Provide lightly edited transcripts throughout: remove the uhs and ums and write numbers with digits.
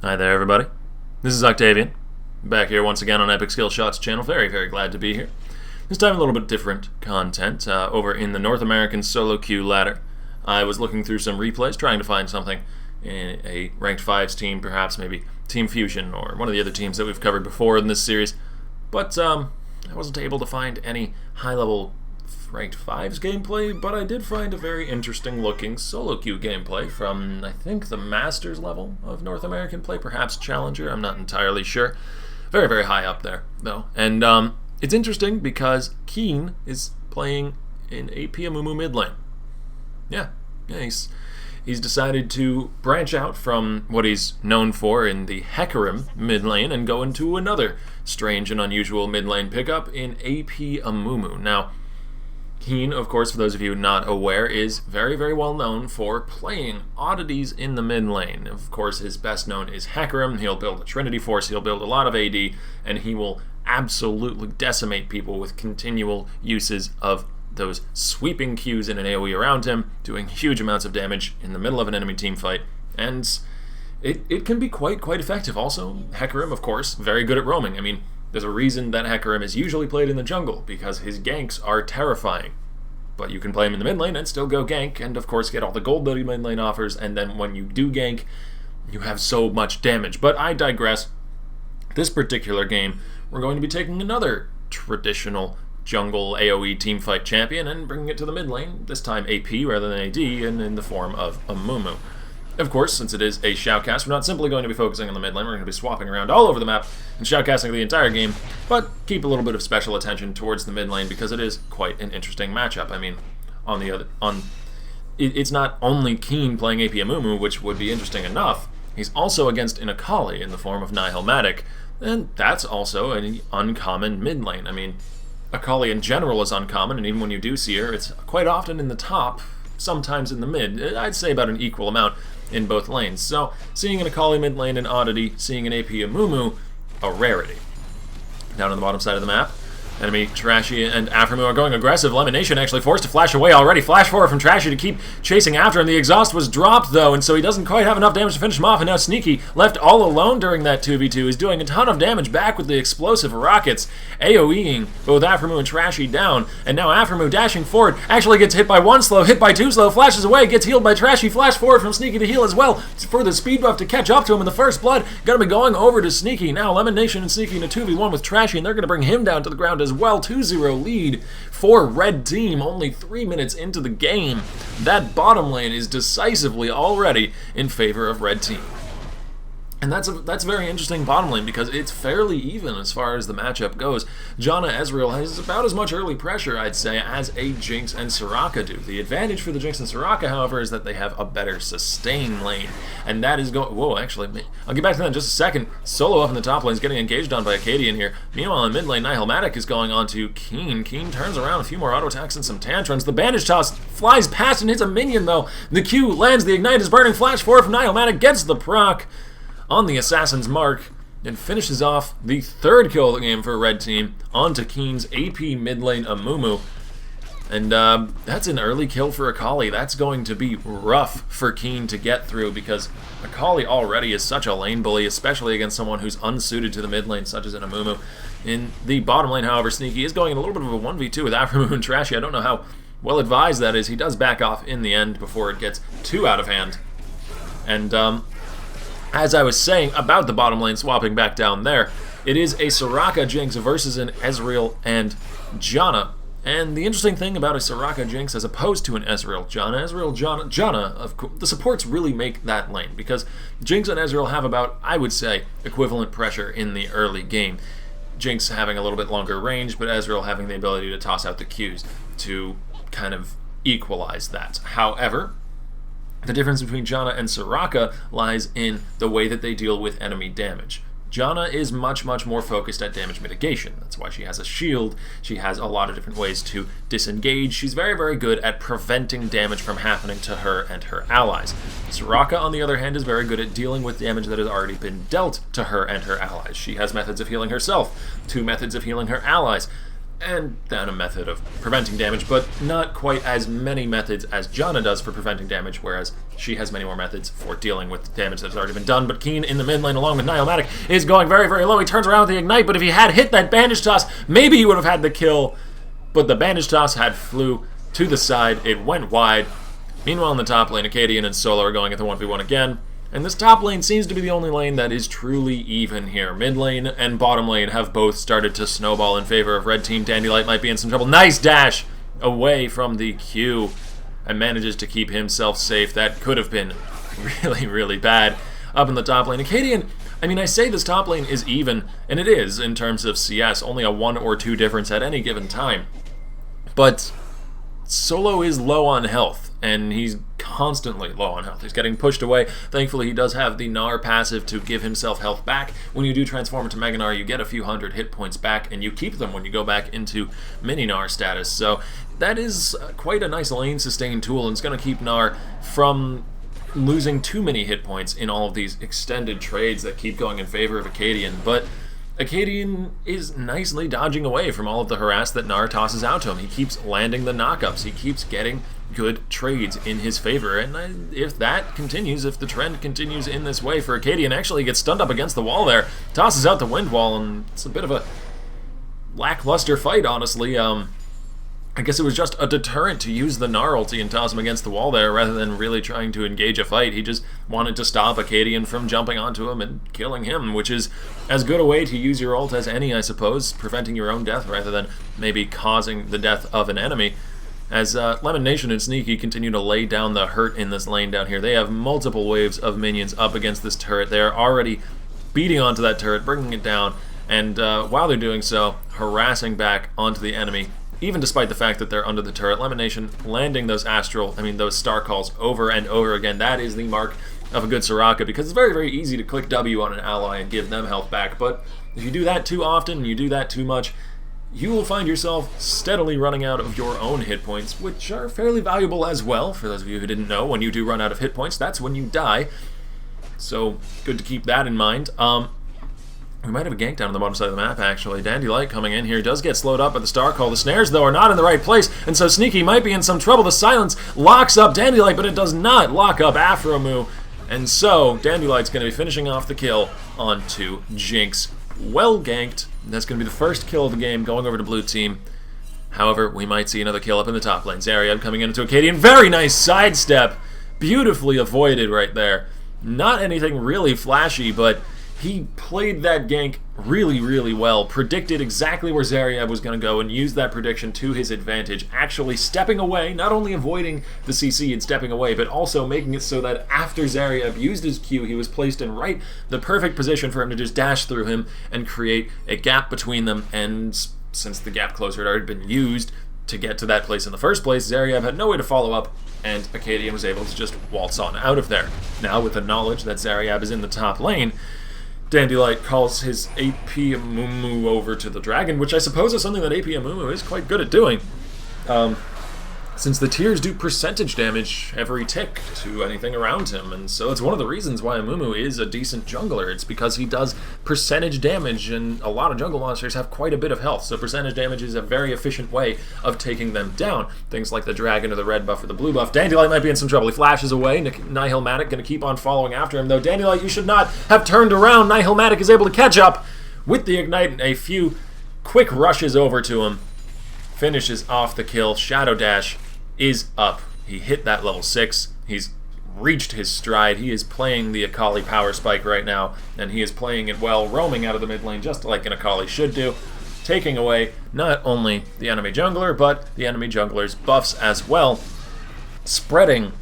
Hi there, everybody. This is Octavian, back here once again on EpicSkillshot's channel. Very, very glad to be here. This time a little bit different content over in the North American SoloQ ladder. I was looking through some replays, trying to find something in a ranked 5s team, perhaps maybe Team Fusion or one of the other teams that we've covered before in this series. But I wasn't able to find any high-level ranked 5s gameplay, but I did find a very interesting looking SoloQ gameplay from, I think, the Masters level of North American play, perhaps Challenger, I'm not entirely sure. Very, very high up there, though. And it's interesting because Keane is playing in AP Amumu mid lane. Yeah, he's decided to branch out from what he's known for in the Hecarim mid lane and go into another strange and unusual mid lane pickup in AP Amumu. Now, Keane, of course, for those of you not aware, is very, very well known for playing oddities in the mid lane. Of course, his best known is Hecarim. He'll build a Trinity Force, he'll build a lot of AD, and he will absolutely decimate people with continual uses of those sweeping Qs in an AoE around him, doing huge amounts of damage in the middle of an enemy team fight, and it can be quite effective. Also, Hecarim, of course, very good at roaming. I mean, there's a reason that Hecarim is usually played in the jungle, because his ganks are terrifying. But you can play him in the mid lane and still go gank, and of course get all the gold that he mid lane offers, and then when you do gank, you have so much damage. But I digress. This particular game, we're going to be taking another traditional jungle AoE teamfight champion and bringing it to the mid lane, this time AP rather than AD, and in the form of Amumu. Of course, since it is a shoutcast, we're not simply going to be focusing on the mid lane, we're going to be swapping around all over the map and shoutcasting the entire game, but keep a little bit of special attention towards the mid lane because it is quite an interesting matchup. I mean, it's not only Keane playing AP Amumu, which would be interesting enough, he's also against an Akali in the form of Nihilmatic, and that's also an uncommon mid lane. I mean, Akali in general is uncommon, and even when you do see her, it's quite often in the top, sometimes in the mid. I'd say about an equal amount in both lanes. So, seeing an Akali mid lane an oddity, seeing an AP Amumu a rarity. Down on the bottom side of the map, enemy Trashy and Amumu are going aggressive. Lemonation actually forced to flash away already. Flash forward from Trashy to keep chasing after him. The exhaust was dropped though, and so he doesn't quite have enough damage to finish him off, and now Sneaky, left all alone during that 2v2, is doing a ton of damage back with the explosive rockets, AoEing both Amumu and Trashy down, and now Amumu dashing forward, actually gets hit by one slow, hit by two slow, flashes away, gets healed by Trashy, flash forward from Sneaky to heal as well, for the speed buff to catch up to him in the first blood. Gonna be going over to Sneaky, now Lemonation and Sneaky in a 2v1 with Trashy, and they're gonna bring him down to the ground as well. 2-0 lead for Red Team, only 3 minutes into the game. That bottom lane is decisively already in favor of Red Team. And that's very interesting bottom lane because it's fairly even as far as the matchup goes. Janna Ezreal has about as much early pressure, I'd say, as a Jinx and Soraka do. The advantage for the Jinx and Soraka, however, is that they have a better sustain lane. And that is going... Whoa, actually, I'll get back to that in just a second. Solo up in the top lane is getting engaged on by Acadian here. Meanwhile, in mid lane, Nihilmatic is going on to Keane. Keane turns around, a few more auto attacks and some tantrums. The bandage toss flies past and hits a minion, though. The Q lands, the ignite is burning, flash forward from Nihilmatic, gets the proc on the assassin's mark, and finishes off the third kill of the game for Red Team onto Keane's AP mid lane Amumu. And that's an early kill for Akali. That's going to be rough for Keane to get through because Akali already is such a lane bully, especially against someone who's unsuited to the mid lane, such as an Amumu. In the bottom lane, however, Sneaky is going in a little bit of a 1v2 with Amumu and Trashy. I don't know how well advised that is. He does back off in the end before it gets too out of hand. And as I was saying about the bottom lane swapping back down there, it is a Soraka Jinx versus an Ezreal and Janna. And the interesting thing about a Soraka Jinx as opposed to an Ezreal Janna, of course, the supports really make that lane because Jinx and Ezreal have about, I would say, equivalent pressure in the early game. Jinx having a little bit longer range, but Ezreal having the ability to toss out the Qs to kind of equalize that. However, the difference between Janna and Soraka lies in the way that they deal with enemy damage. Janna is much more focused at damage mitigation. That's why she has a shield. She has a lot of different ways to disengage. She's very good at preventing damage from happening to her and her allies. Soraka, on the other hand, is very good at dealing with damage that has already been dealt to her and her allies. She has methods of healing herself, 2 methods of healing her allies. and then a method of preventing damage, but not quite as many methods as Janna does for preventing damage, whereas she has many more methods for dealing with damage that's already been done. But Keane in the mid lane along with Nihimatic is going very, very low. He turns around with the Ignite, but if he had hit that bandage toss, maybe he would have had the kill, but the bandage toss had flew to the side. It went wide. Meanwhile, in the top lane, Acadian and Solo are going at the 1v1 again. And this top lane seems to be the only lane that is truly even here. Mid lane and bottom lane have both started to snowball in favor of red team. Dandelight might be in some trouble. Nice dash away from the Q and manages to keep himself safe. That could have been really, really bad. Up in the top lane, Acadian, I mean, I say this top lane is even, and it is in terms of CS, only a 1 or 2 difference at any given time. But Solo is low on health, and he's constantly low on health. He's getting pushed away. Thankfully, he does have the Gnar passive to give himself health back. When you do transform into Mega Gnar, you get a few hundred hit points back, and you keep them when you go back into Mini Gnar status. So that is quite a nice lane sustain tool, and it's going to keep Gnar from losing too many hit points in all of these extended trades that keep going in favor of Acadian. But Acadian is nicely dodging away from all of the harass that Gnar tosses out to him. He keeps landing the knockups. He keeps getting good trades in his favor. And if that continues, if the trend continues in this way for Acadian, actually gets stunned up against the wall there, tosses out the wind wall, and it's a bit of a lackluster fight, honestly. I guess it was just a deterrent to use the Gnar ulti and toss him against the wall there rather than really trying to engage a fight. He just wanted to stop Acadian from jumping onto him and killing him, which is as good a way to use your ult as any, I suppose, preventing your own death rather than maybe causing the death of an enemy. As Lemon Nation and Sneaky continue to lay down the hurt in this lane down here, they have multiple waves of minions up against this turret. They are already beating onto that turret, bringing it down, and while they're doing so, harassing back onto the enemy. Even despite the fact that they're under the turret, Lemon Nation landing those those star calls over and over again. That is the mark of a good Soraka, because it's very, very easy to click W on an ally and give them health back. But if you do that too often, and you do that too much, you will find yourself steadily running out of your own hit points, which are fairly valuable as well. For those of you who didn't know, when you do run out of hit points, that's when you die. So good to keep that in mind. We might have a gank down on the bottom side of the map, actually. Dandelight coming in here does get slowed up by the star call. The snares, though, are not in the right place, and so Sneaky might be in some trouble. The silence locks up Dandelight, but it does not lock up Amumu. And so Dandelight's going to be finishing off the kill onto Jinx. Well ganked. That's going to be the first kill of the game going over to blue team. However, we might see another kill up in the top lane. Zariab coming into Acadian. Very nice sidestep. Beautifully avoided right there. Not anything really flashy, but he played that gank really, really well, predicted exactly where Zariab was going to go, and used that prediction to his advantage, actually stepping away, not only avoiding the CC and stepping away, but also making it so that after Zariab used his Q, he was placed in the perfect position for him to just dash through him and create a gap between them. And since the gap closer had already been used to get to that place in the first place, Zariab had no way to follow up, and Acadian was able to just waltz on out of there. Now, with the knowledge that Zariab is in the top lane, Dandelight calls his AP Amumu over to the dragon, which I suppose is something that AP Amumu is quite good at doing. Since the tiers do percentage damage every tick to anything around him, and so it's one of the reasons why Amumu is a decent jungler. It's because he does percentage damage, and a lot of jungle monsters have quite a bit of health, so percentage damage is a very efficient way of taking them down. Things like the dragon or the red buff or the blue buff. Dandelight might be in some trouble. He flashes away. Nihimatic going to keep on following after him, though Dandelight, you should not have turned around. Nihimatic is able to catch up with the Ignite, and a few quick rushes over to him. Finishes off the kill. Shadow Dash is up. He hit that level 6. He's reached his stride. He is playing the Akali power spike right now, and he is playing it well, roaming out of the mid lane just like an Akali should do, taking away not only the enemy jungler, but the enemy jungler's buffs as well, spreading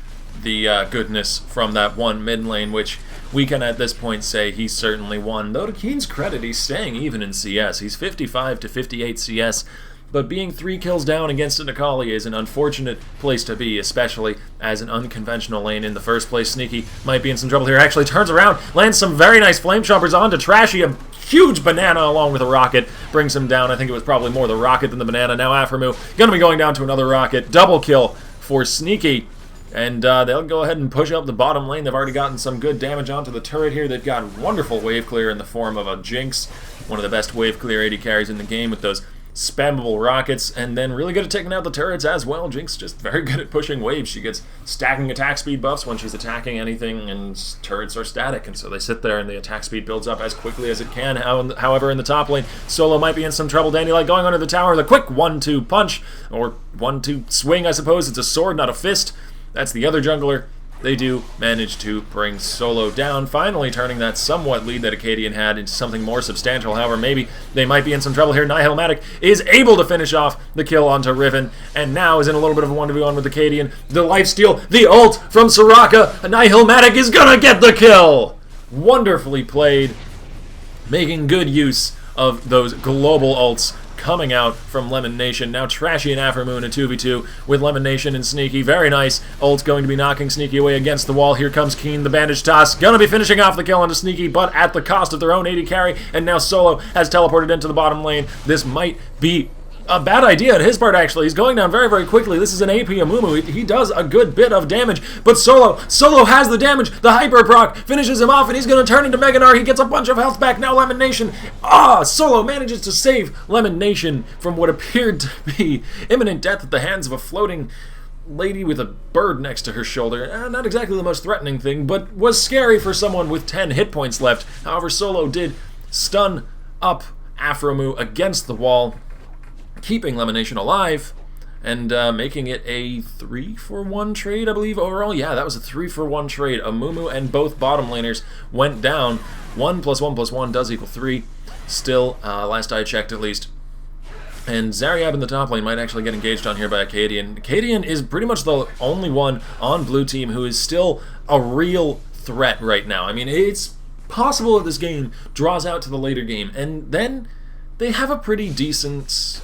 the goodness from that one mid lane, which we can at this point say he certainly won. Though to Keane's credit, he's staying even in CS. He's 55 to 58 CS, but being 3 kills down against an Akali is an unfortunate place to be, especially as an unconventional lane in the first place. Sneaky might be in some trouble here. Actually turns around, lands some very nice flame chompers onto Trashy. A huge banana along with a rocket brings him down. I think it was probably more the rocket than the banana. Now Amumu going to be going down to another rocket. Double kill for Sneaky. And they'll go ahead and push up the bottom lane. They've already gotten some good damage onto the turret here. They've got wonderful wave clear in the form of a Jinx, one of the best wave clear AD carries in the game, with those spammable rockets, and then really good at taking out the turrets as well. Jinx just very good at pushing waves. She gets stacking attack speed buffs when she's attacking anything, and turrets are static, and so they sit there and the attack speed builds up as quickly as it can. However, in the top lane, Solo might be in some trouble. Dandelight going under the tower, the quick 1-2 punch, or 1-2 swing, I suppose. It's a sword, not a fist. That's the other jungler. They do manage to bring Solo down, finally turning that somewhat lead that Acadian had into something more substantial. However, maybe they might be in some trouble here. Nihilmatic is able to finish off the kill onto Riven, and now is in a little bit of a 1v1 with Acadian. The lifesteal, the ult from Soraka. Nihilmatic is gonna get the kill! Wonderfully played, making good use of those global ults coming out from Lemon Nation. Now Trashy and Amumu in a 2v2 with Lemon Nation and Sneaky. Very nice. Ult going to be knocking Sneaky away against the wall. Here comes Keane, the bandage toss. Gonna be finishing off the kill onto Sneaky, but at the cost of their own 80 carry. And now Solo has teleported into the bottom lane. This might be a bad idea on his part, actually. He's going down very, very quickly. This is an AP Amumu. He does a good bit of damage, but Solo has the damage. The Hyper Proc finishes him off, and he's going to turn into Mega Gnar. He gets a bunch of health back. Now Lemon Nation. Solo manages to save Lemon Nation from what appeared to be imminent death at the hands of a floating lady with a bird next to her shoulder. Not exactly the most threatening thing, but was scary for someone with 10 hit points left. However, Solo did stun up Aphromoo against the wall, keeping Lemon Nation alive, and making it a 3-for-1 trade, I believe, overall. Yeah, that was a 3-for-1 trade. Amumu and both bottom laners went down. 1 + 1 + 1 does equal 3. Still, last I checked at least. And Zariab in the top lane might actually get engaged on here by Acadian. Acadian is pretty much the only one on blue team who is still a real threat right now. I mean, it's possible that this game draws out to the later game, and then they have a pretty decent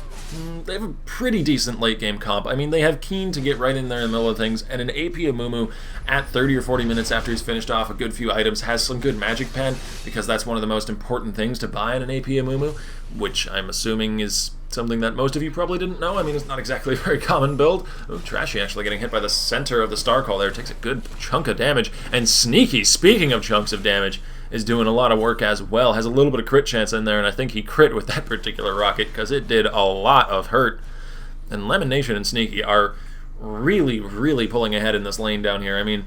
late game comp. I mean, they have Keane to get right in there in the middle of things, and an AP Amumu at 30 or 40 minutes after he's finished off a good few items has some good magic pen, because that's one of the most important things to buy in an AP Amumu, which I'm assuming is something that most of you probably didn't know. I mean, it's not exactly a very common build. Oh, Trashy actually getting hit by the center of the Star Call there. Takes a good chunk of damage. And Sneaky, speaking of chunks of damage, is doing a lot of work as well. Has a little bit of crit chance in there, and I think he crit with that particular rocket because it did a lot of hurt. And Lemon Nation and Sneaky are really, really pulling ahead in this lane down here. I mean,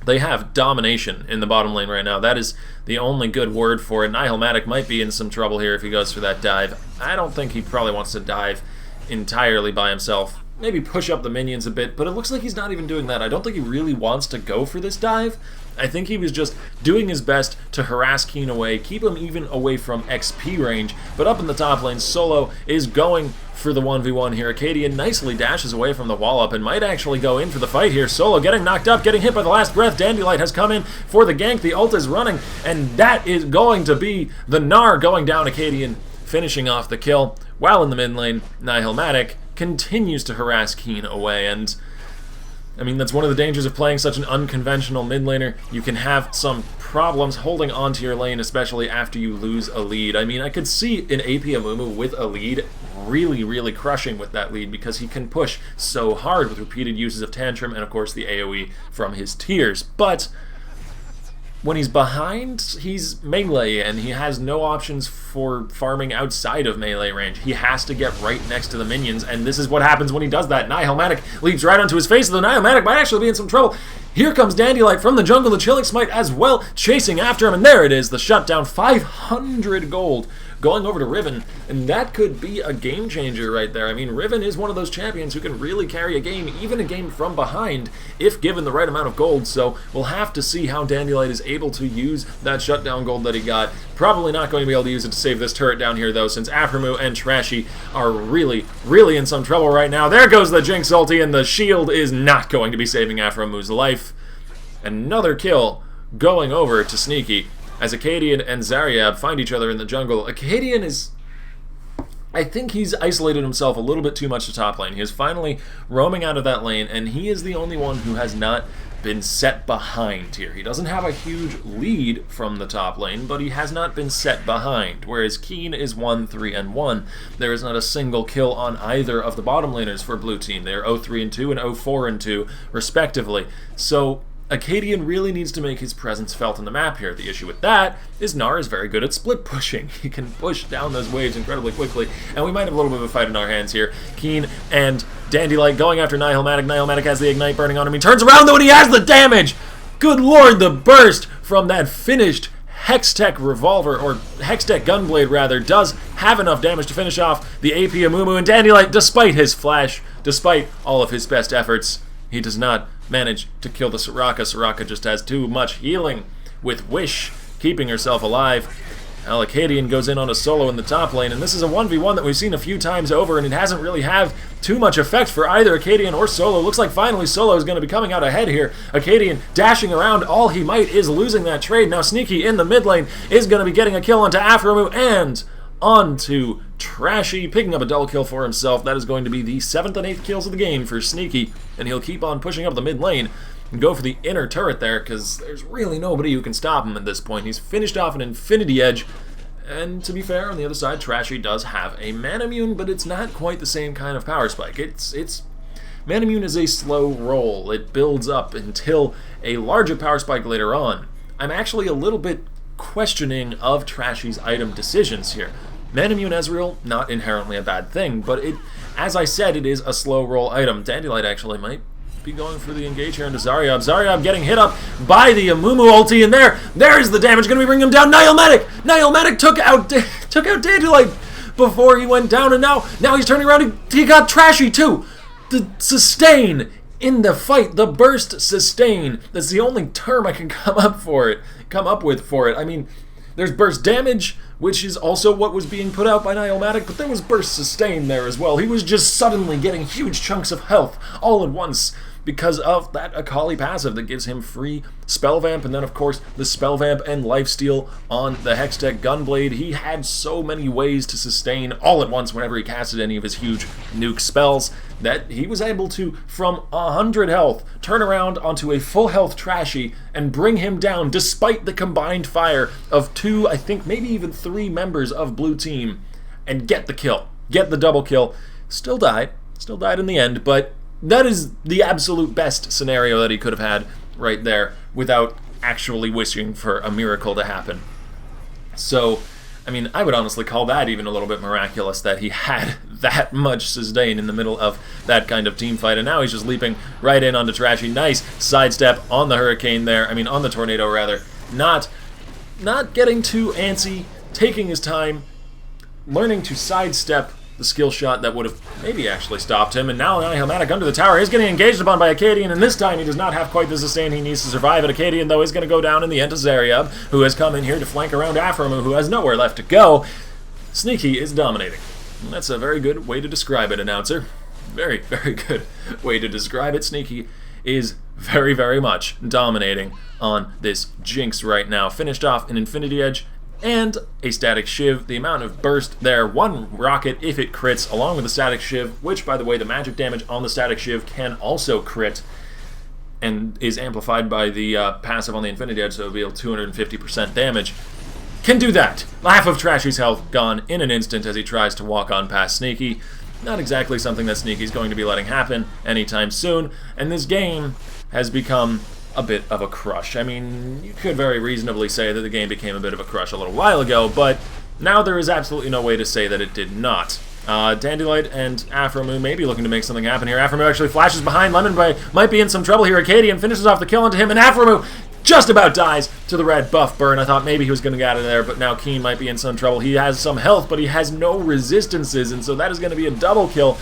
they have domination in the bottom lane right now. That is the only good word for it. Nihilmatic might be in some trouble here if he goes for that dive. I don't think he probably wants to dive entirely by himself. Maybe push up the minions a bit, but it looks like he's not even doing that. I don't think he really wants to go for this dive. I think he was just doing his best to harass Keane away, keep him even away from XP range, but up in the top lane, Solo is going for the 1v1 here. Acadian nicely dashes away from the wall up and might actually go in for the fight here. Solo getting knocked up, getting hit by the last breath. Dandelight has come in for the gank. The ult is running, and that is going to be the Gnar going down. Acadian finishing off the kill, while in the mid lane, Nihilmatic continues to harass Keane away, and I mean, that's one of the dangers of playing such an unconventional mid laner. You can have some problems holding onto your lane, especially after you lose a lead. I mean, I could see an AP Amumu with a lead really, really crushing with that lead, because he can push so hard with repeated uses of Tantrum and, of course, the AoE from his tears. But when he's behind, he's melee, and he has no options for farming outside of melee range. He has to get right next to the minions, and this is what happens when he does that. Nihilmatic leaps right onto his face, and the Nihilmatic might actually be in some trouble. Here comes Dandelight from the jungle, the Chilling Smite as well, chasing after him, and there it is, the shutdown. 500 gold going over to Riven, and that could be a game changer right there. I mean, Riven is one of those champions who can really carry a game, even a game from behind, if given the right amount of gold, so we'll have to see how Dandelight is able to use that shutdown gold that he got. Probably not going to be able to use it to save this turret down here, though, since Aphromoo and Trashy are really, really in some trouble right now. There goes the Jinx ulti, and the shield is not going to be saving Aphromoo's life. Another kill going over to Sneaky, as Acadian and Zariab find each other in the jungle. Acadian is, I think he's isolated himself a little bit too much to top lane. He is finally roaming out of that lane, and he is the only one who has not been set behind here. He doesn't have a huge lead from the top lane, but he has not been set behind, whereas Keane is 1-3-1. There is not a single kill on either of the bottom laners for blue team. They are 0-3-2 and 0-4-2, respectively. So Acadian really needs to make his presence felt on the map here. The issue with that is Gnar is very good at split pushing. He can push down those waves incredibly quickly, and we might have a little bit of a fight in our hands here. Keane and Dandelight going after Nihilmatic. Nihilmatic has the Ignite burning on him. He turns around though and he has the damage! Good lord, the burst from that finished Hextech Revolver, or Hextech Gunblade rather, does have enough damage to finish off the AP Amumu, and Dandelight, despite his flash, despite all of his best efforts, he does not manage to kill the Soraka. Soraka just has too much healing, with Wish keeping herself alive. Acadian goes in on a solo in the top lane, and this is a 1v1 that we've seen a few times over, and it hasn't really had too much effect for either Acadian or Solo. Looks like finally Solo is going to be coming out ahead here. Acadian dashing around all he might is losing that trade. Now Sneaky in the mid lane is going to be getting a kill onto Aphromu and onto Trashy, picking up a double kill for himself. That is going to be the 7th and 8th kills of the game for Sneaky, and he'll keep on pushing up the mid lane and go for the inner turret there, because there's really nobody who can stop him at this point. He's finished off an Infinity Edge, and to be fair, on the other side, Trashy does have a Manamune, but it's not quite the same kind of power spike. Manamune is a slow roll. It builds up until a larger power spike later on. I'm actually a little bit questioning of Trashy's item decisions here. Manamune Ezreal, not inherently a bad thing, but as I said, it is a slow roll item. Dandelight actually might be going for the engage here into Zarya. Zarya getting hit up by the Amumu ulti, and there's the damage, going to be bringing him down. Nihilmatic took out Dandelight before he went down, and now he's turning around and he got Trashy too. The sustain in the fight, the burst sustain, that's the only term I can come up with for it. I mean, there's burst damage, which is also what was being put out by Nihilmatic, but there was burst sustain there as well. He was just suddenly getting huge chunks of health all at once because of that Akali passive that gives him free spell vamp, and then of course the spell vamp and lifesteal on the Hextech Gunblade. He had so many ways to sustain all at once whenever he casted any of his huge nuke spells that he was able to, from 100 health, turn around onto a full health Trashy and bring him down despite the combined fire of 2, I think maybe even 3 members of blue team, and get the kill, get the double kill. Still died in the end, but that is the absolute best scenario that he could have had right there without actually wishing for a miracle to happen. So, I mean, I would honestly call that even a little bit miraculous that he had that much sustain in the middle of that kind of team fight, and now he's just leaping right in onto Trashy. Nice sidestep on the Hurricane there, I mean on the Tornado rather. Not getting too antsy, taking his time, learning to sidestep the skill shot that would have maybe actually stopped him, and now Nihilmatic under the tower is getting engaged upon by Acadian, and this time he does not have quite the sustain he needs to survive. And Acadian, though, is going to go down in the end to Zarya, who has come in here to flank around Aphromu, who has nowhere left to go. Sneaky is dominating. And that's a very good way to describe it, announcer. Very, very good way to describe it. Sneaky is very, very much dominating on this Jinx right now. Finished off an Infinity Edge and a Static Shiv. The amount of burst there, 1 rocket if it crits, along with the Static Shiv, which, by the way, the magic damage on the Static Shiv can also crit and is amplified by the passive on the Infinity Edge, so it'll be 250% damage. Can do that. Half of Trashy's health gone in an instant as he tries to walk on past Sneaky. Not exactly something that Sneaky's going to be letting happen anytime soon, and this game has become a bit of a crush. I mean, you could very reasonably say that the game became a bit of a crush a little while ago, but now there is absolutely no way to say that it did not. Dandelight and Aphromu may be looking to make something happen here. Aphromu actually flashes behind. Lemon might be in some trouble here. Acadian finishes off the kill onto him, and Aphromu just about dies to the red buff burn. I thought maybe he was going to get out of there, but now Keane might be in some trouble. He has some health, but he has no resistances, and so that is going to be a double kill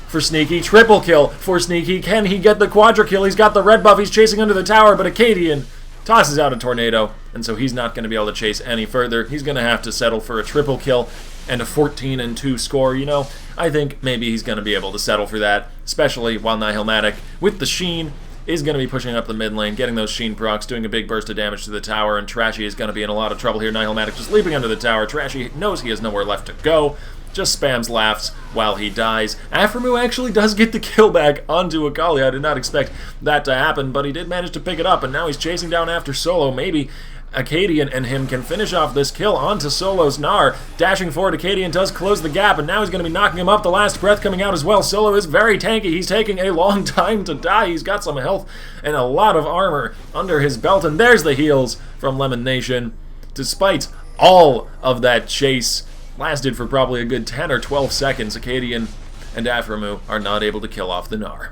for Sneaky. Triple kill for Sneaky. Can he get the quadra kill? He's got the red buff. He's chasing under the tower, but Acadian tosses out a tornado, and so he's not going to be able to chase any further. He's going to have to settle for a triple kill and a 14-2 score. You know, I think maybe he's going to be able to settle for that, especially while Nihilmatic, with the Sheen, is going to be pushing up the mid lane, getting those Sheen procs, doing a big burst of damage to the tower, and Trashy is going to be in a lot of trouble here. Nihilmatic just leaping under the tower. Trashy knows he has nowhere left to go, just spams laughs while he dies. Aphromu actually does get the kill back onto Akali. I did not expect that to happen, but he did manage to pick it up, and now he's chasing down after Solo. Maybe Acadian and him can finish off this kill onto Solo's Gnar. Dashing forward, Acadian does close the gap, and now he's going to be knocking him up. The last breath coming out as well. Solo is very tanky. He's taking a long time to die. He's got some health and a lot of armor under his belt, and there's the heals from Lemon Nation. Despite all of that chase, lasted for probably a good 10 or 12 seconds, Acadian and Amumu are not able to kill off the Gnar.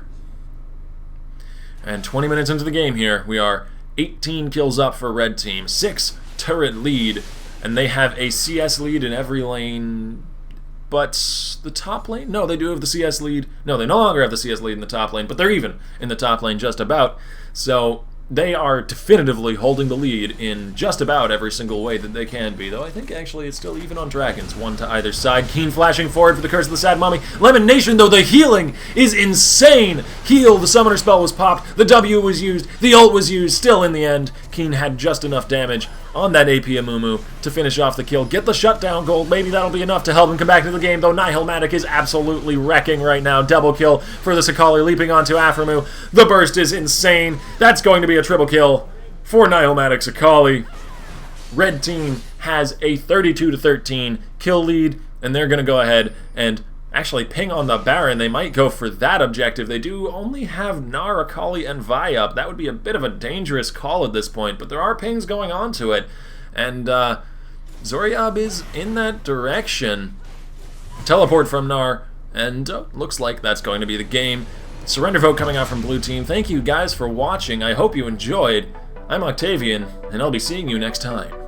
And 20 minutes into the game here, we are 18 kills up for Red Team, 6 turret lead, and they have a CS lead in every lane, but the top lane? No, they do have the CS lead. No, they no longer have the CS lead in the top lane, but they're even in the top lane just about. So they are definitively holding the lead in just about every single way that they can be, though I think actually it's still even on Dragons, one to either side. Keane flashing forward for the Curse of the Sad Mummy. Lemon Nation, though, the healing is insane. Heal, the summoner spell was popped, the W was used, the ult was used, still in the end, Keane had just enough damage on that AP Amumu to finish off the kill. Get the shutdown gold, maybe that'll be enough to help him come back to the game, though Nihilmatic is absolutely wrecking right now. Double kill for the Akali, leaping onto Amumu. The burst is insane. That's going to be a triple kill for Nihilmatic's Akali. Red Team has a 32-13 kill lead, and they're going to go ahead and actually ping on the Baron. They might go for that objective. They do only have Gnar, Akali, and Vi up. That would be a bit of a dangerous call at this point, but there are pings going on to it, and Zoryab is in that direction. Teleport from Gnar, and looks like that's going to be the game. Surrender vote coming out from Blue Team. Thank you guys for watching. I hope you enjoyed. I'm Octavian, and I'll be seeing you next time.